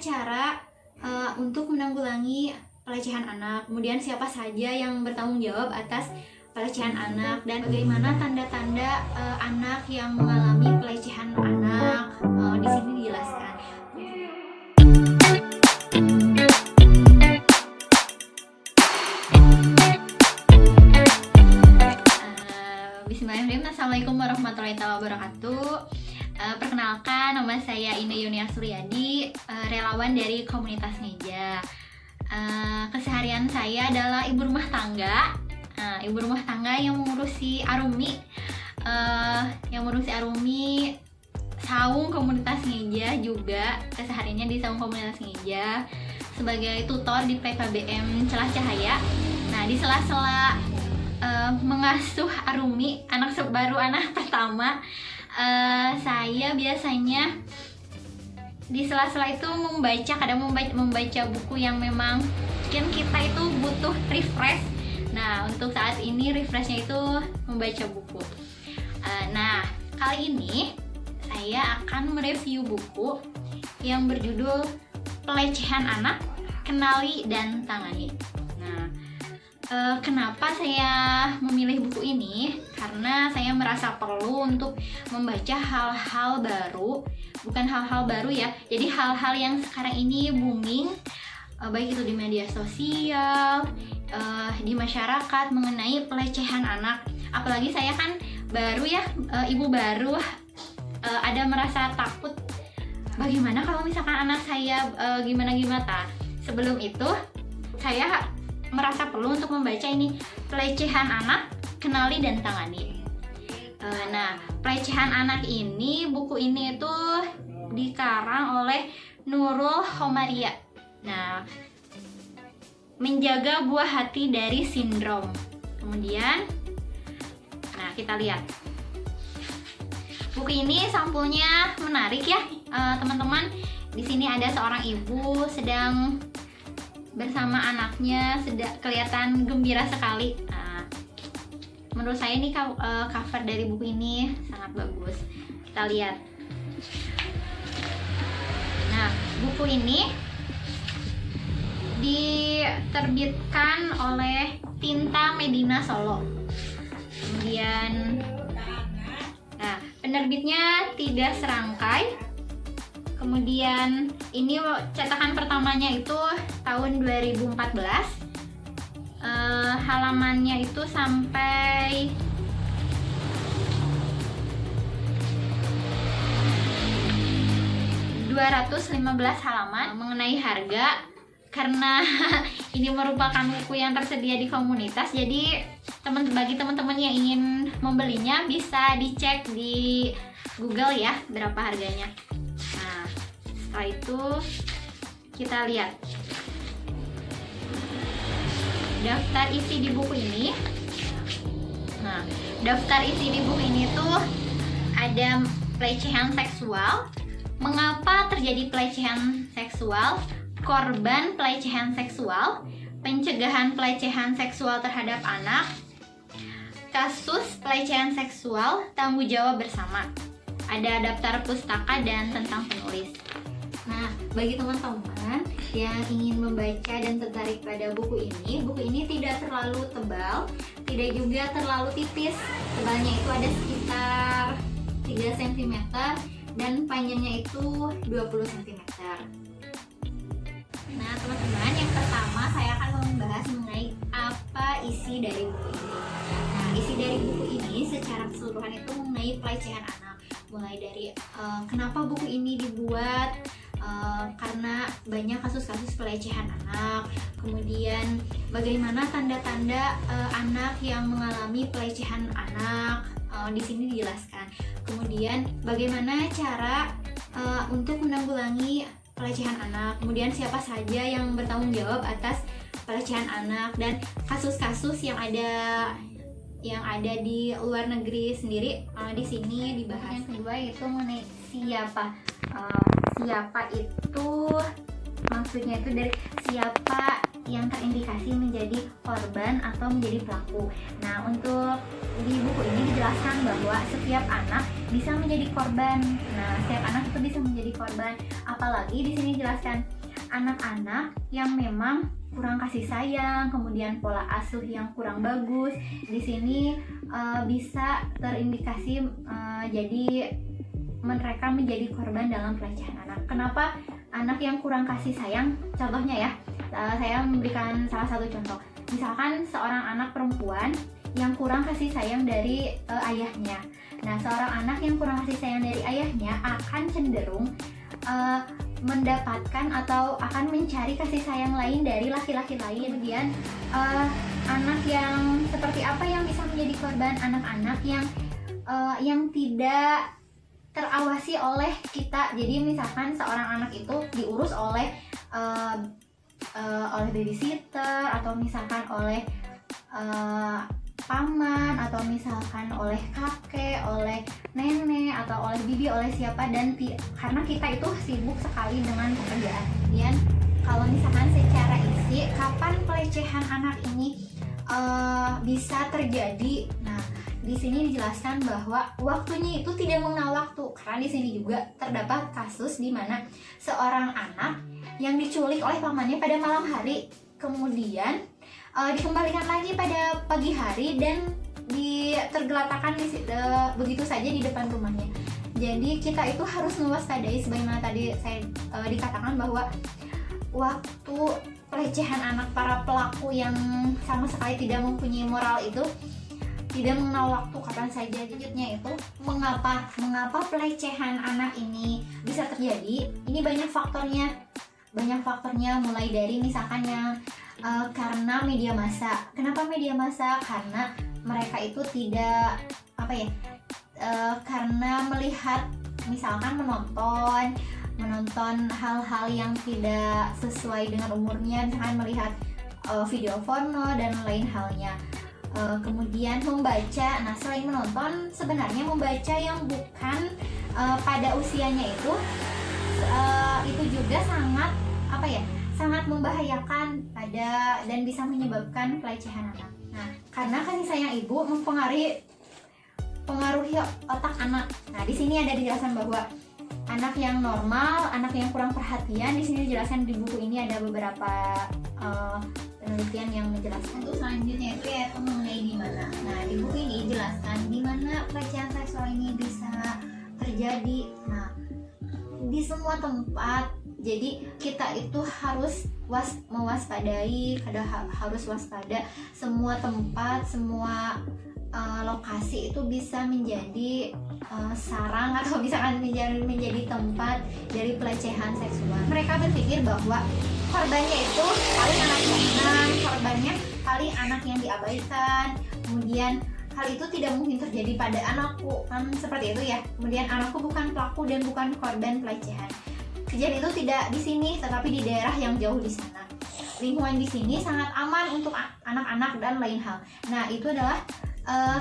cara untuk menanggulangi pelecehan anak, kemudian siapa saja yang bertanggung jawab atas pelecehan anak, dan bagaimana tanda-tanda anak yang mengalami pelecehan anak. Di sini dijelaskan. Bismillahirrahmanirrahim. Assalamualaikum warahmatullahi wabarakatuh. Perkenalkan, nama saya Ine Yunia Suryadi, relawan dari komunitas Ngeja. Keseharian saya adalah ibu rumah tangga, yang mengurusi Arumi, saung komunitas Ngeja juga. Kesehariannya di saung komunitas Ngeja sebagai tutor di PKBM Celah Cahaya. Nah, di sela-sela mengasuh Arumi, anak pertama, saya biasanya di sela-sela itu membaca buku yang memang mungkin kita itu butuh refresh. Nah, untuk saat ini refreshnya itu membaca buku. Nah, kali ini saya akan mereview buku yang berjudul Pelecehan Anak, Kenali dan Tangani. Kenapa saya memilih buku ini? Karena saya merasa perlu untuk membaca hal-hal baru, bukan hal-hal baru ya, jadi hal-hal yang sekarang ini booming, baik itu di media sosial, di masyarakat mengenai pelecehan anak. Apalagi saya kan baru ya, ibu baru, ada merasa takut, bagaimana kalau misalkan anak saya gimana-gimana. Sebelum itu saya merasa perlu untuk membaca ini, Pelecehan Anak, Kenali dan Tangani. Nah, Pelecehan Anak ini, buku ini itu dikarang oleh Nurul Khomaria. Nah, menjaga buah hati dari sindrom. Kemudian, nah kita lihat. Buku ini sampulnya menarik ya, teman-teman. Di sini ada seorang ibu sedang bersama anaknya, kelihatan gembira sekali. Nah, menurut saya ini cover dari buku ini sangat bagus. Kita lihat. Nah, buku ini diterbitkan oleh Tinta Medina Solo. Kemudian, nah, penerbitnya Tiga Serangkai. Kemudian ini cetakan pertamanya itu tahun 2014, halamannya itu sampai 215 halaman. Mengenai harga, karena ini merupakan buku yang tersedia di komunitas, jadi bagi teman-teman yang ingin membelinya bisa dicek di Google ya berapa harganya. Nah, setelah itu kita lihat daftar isi di buku ini. Nah, daftar isi di buku ini tuh ada pelecehan seksual, mengapa terjadi pelecehan seksual, korban pelecehan seksual, pencegahan pelecehan seksual terhadap anak, kasus pelecehan seksual, tanggung jawab bersama. Ada daftar pustaka dan tentang penulis. Nah, bagi teman-teman yang ingin membaca dan tertarik pada buku ini tidak terlalu tebal, tidak juga terlalu tipis. Tebalnya itu ada sekitar 3 cm dan panjangnya itu 20 cm. Nah, teman-teman, yang pertama saya akan membahas mengenai apa isi dari buku ini. Nah, isi dari buku ini secara keseluruhan itu mengenai pelecehan anak. Mulai dari kenapa buku ini dibuat, karena banyak kasus-kasus pelecehan anak. Kemudian bagaimana tanda-tanda anak yang mengalami pelecehan anak, di sini dijelaskan. Kemudian bagaimana cara untuk menanggulangi pelecehan anak. Kemudian siapa saja yang bertanggung jawab atas pelecehan anak, dan kasus-kasus yang ada di luar negeri sendiri di sini dibahas. Yang kedua yaitu mengenai siapa itu, maksudnya itu dari siapa yang terindikasi menjadi korban atau menjadi pelaku. Nah, untuk di buku ini dijelaskan bahwa setiap anak bisa menjadi korban. Nah, setiap anak itu bisa menjadi korban. Apalagi di sini dijelaskan anak-anak yang memang kurang kasih sayang, kemudian pola asuh yang kurang bagus. Di sini bisa terindikasi jadi mereka menjadi korban dalam pelecehan anak. Kenapa anak yang kurang kasih sayang? Contohnya ya, saya memberikan salah satu contoh. Misalkan seorang anak perempuan yang kurang kasih sayang dari ayahnya. Nah, seorang anak yang kurang kasih sayang dari ayahnya akan cenderung mendapatkan atau akan mencari kasih sayang lain dari laki-laki lain. Kemudian anak yang seperti apa yang bisa menjadi korban? Anak-anak yang tidak terawasi oleh kita. Jadi misalkan seorang anak itu diurus oleh babysitter, atau misalkan oleh paman, atau misalkan oleh kakek, oleh nenek, atau oleh bibi, oleh siapa, dan karena kita itu sibuk sekali dengan pekerjaan. Kemudian kalau misalkan secara isi, kapan pelecehan anak ini bisa terjadi? Nah, di sini dijelaskan bahwa waktunya itu tidak mengenal waktu, karena di sini juga terdapat kasus di mana seorang anak yang diculik oleh pamannya pada malam hari, kemudian dikembalikan lagi pada pagi hari dan tergeletakkan begitu saja di depan rumahnya. Jadi kita itu harus mewaspadai, sebagaimana tadi saya dikatakan bahwa waktu pelecehan anak, para pelaku yang sama sekali tidak mempunyai moral itu tidak mengenal waktu, kapan saja. Selanjutnya itu mengapa pelecehan anak ini bisa terjadi? Ini banyak faktornya mulai dari misalkan yang karena media massa. Kenapa media massa? Karena mereka itu tidak karena melihat, misalkan menonton hal-hal yang tidak sesuai dengan umurnya, misalkan melihat video porno dan lain halnya. Kemudian membaca. Nah, selain menonton, sebenarnya membaca yang bukan pada usianya itu juga sangat membahayakan dan bisa menyebabkan pelecehan anak. Nah, karena kasih sayang ibu mempengaruhi otak anak. Nah, di sini ada dijelaskan bahwa anak yang normal, anak yang kurang perhatian, di sini dijelaskan di buku ini ada beberapa penelitian yang menjelaskan. Untuk selanjutnya itu yaitu mengenai di mana. Nah, di buku ini dijelaskan di mana pelecehan seksual ini bisa terjadi. Nah, di semua tempat. Jadi kita itu harus mewaspadai, harus waspada. Semua tempat, semua lokasi itu bisa menjadi sarang atau misalkan menjadi tempat dari pelecehan seksual. Mereka berpikir bahwa korbannya itu paling anak jalanan, korbannya paling anak yang diabaikan. Kemudian hal itu tidak mungkin terjadi pada anakku, kan seperti itu ya. Kemudian anakku bukan pelaku dan bukan korban pelecehan. Kejadian itu tidak di sini, tetapi di daerah yang jauh di sana. Lingkungan di sini sangat aman untuk anak-anak dan lain hal. Nah, itu adalah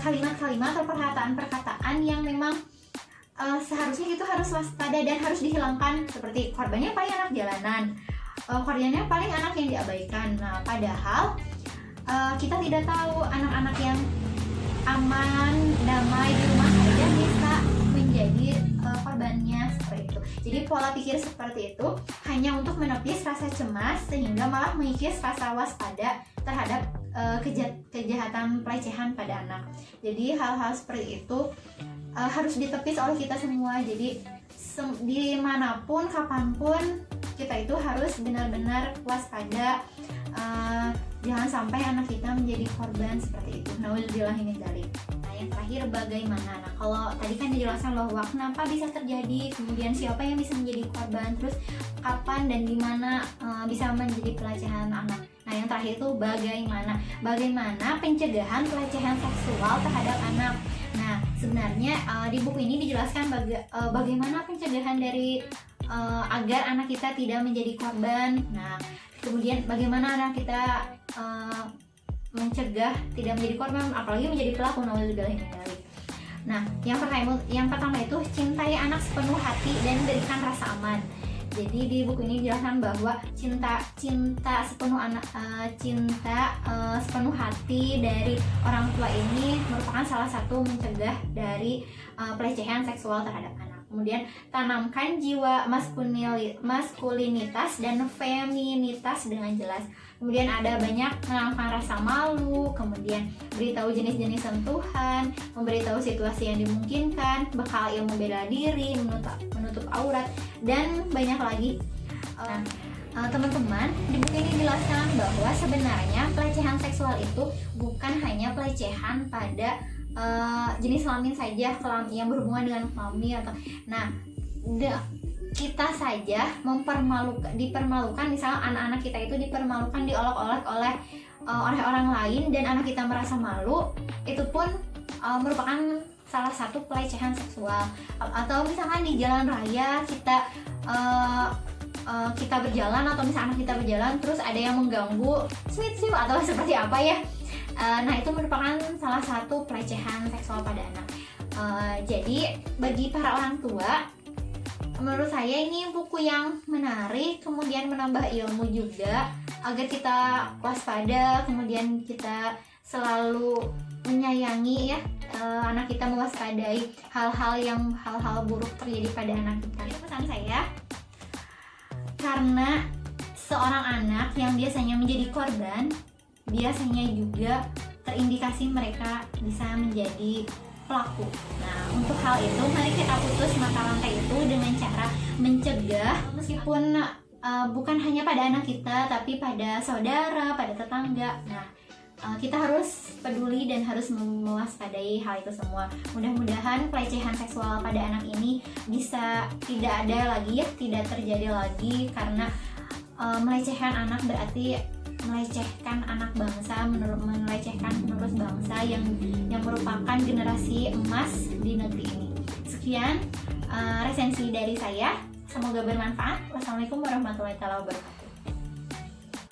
kalimat-kalimat atau perkataan-perkataan yang memang seharusnya itu harus waspada dan harus dihilangkan. Seperti korbannya paling anak jalanan, korbannya paling anak yang diabaikan. Nah, padahal kita tidak tahu anak-anak yang aman, damai di rumah saja bisa menjadi korbannya seperti itu. Jadi pola pikir seperti itu hanya untuk menepis rasa cemas, sehingga malah mengikis rasa waspada terhadap kejahatan pelecehan pada anak. Jadi hal-hal seperti itu harus ditepis oleh kita semua. Jadi dimanapun, kapanpun, kita itu harus benar-benar waspada. Jangan sampai anak kita menjadi korban seperti itu. Nauzubillah min dzalik. Nah, yang terakhir bagaimana? Nah, kalau tadi kan dijelaskan bahwa kenapa bisa terjadi, kemudian siapa yang bisa menjadi korban, terus kapan dan di mana bisa menjadi pelecehan anak. Nah, yang terakhir itu bagaimana pencegahan pelecehan seksual terhadap anak. Nah, sebenarnya di buku ini dijelaskan bagaimana pencegahan dari agar anak kita tidak menjadi korban. Nah, kemudian bagaimana anak kita mencegah tidak menjadi korban, apalagi menjadi pelaku. Nauzubillah min dzalik. Nah, yang pertama itu cintai anak sepenuh hati dan berikan rasa aman. Jadi di buku ini dijelaskan bahwa cinta sepenuh hati dari orang tua ini merupakan salah satu mencegah dari pelecehan seksual terhadap anak. Kemudian tanamkan jiwa maskulinitas dan feminitas dengan jelas. Kemudian ada banyak menanamkan rasa malu, kemudian beritahu jenis-jenis sentuhan, memberitahu situasi yang dimungkinkan, bekal ilmu bela diri, menutup aurat, dan banyak lagi. Teman-teman, di buku ini dijelaskan bahwa sebenarnya pelecehan seksual itu bukan hanya pelecehan pada jenis kelamin saja, yang berhubungan dengan kelamin atau kita saja dipermalukan, misalnya anak-anak kita itu dipermalukan, diolok-olok oleh orang lain dan anak kita merasa malu, itu pun merupakan salah satu pelecehan seksual. Atau misalkan di jalan raya kita berjalan, atau misalnya anak kita berjalan terus ada yang mengganggu atau seperti apa ya. Nah, itu merupakan salah satu pelecehan seksual pada anak. Jadi bagi para orang tua, menurut saya ini buku yang menarik, kemudian menambah ilmu juga agar kita waspada, kemudian kita selalu menyayangi ya anak kita, mewaspadai hal-hal buruk terjadi pada anak kita. Itu pesan saya. Karena seorang anak yang biasanya menjadi korban, biasanya juga terindikasi mereka bisa menjadi pelaku. Nah, untuk hal itu mari kita putus mata rantai itu dengan cara mencegah, meskipun bukan hanya pada anak kita tapi pada saudara, pada tetangga. Nah, kita harus peduli dan harus mewaspadai hal itu semua. Mudah-mudahan pelecehan seksual pada anak ini bisa tidak ada lagi ya, tidak terjadi lagi, karena melecehkan anak berarti melecehkan anak bangsa, melecehkan penerus bangsa yang merupakan generasi emas di negeri ini. Sekian resensi dari saya, semoga bermanfaat. Wassalamualaikum warahmatullahi wabarakatuh.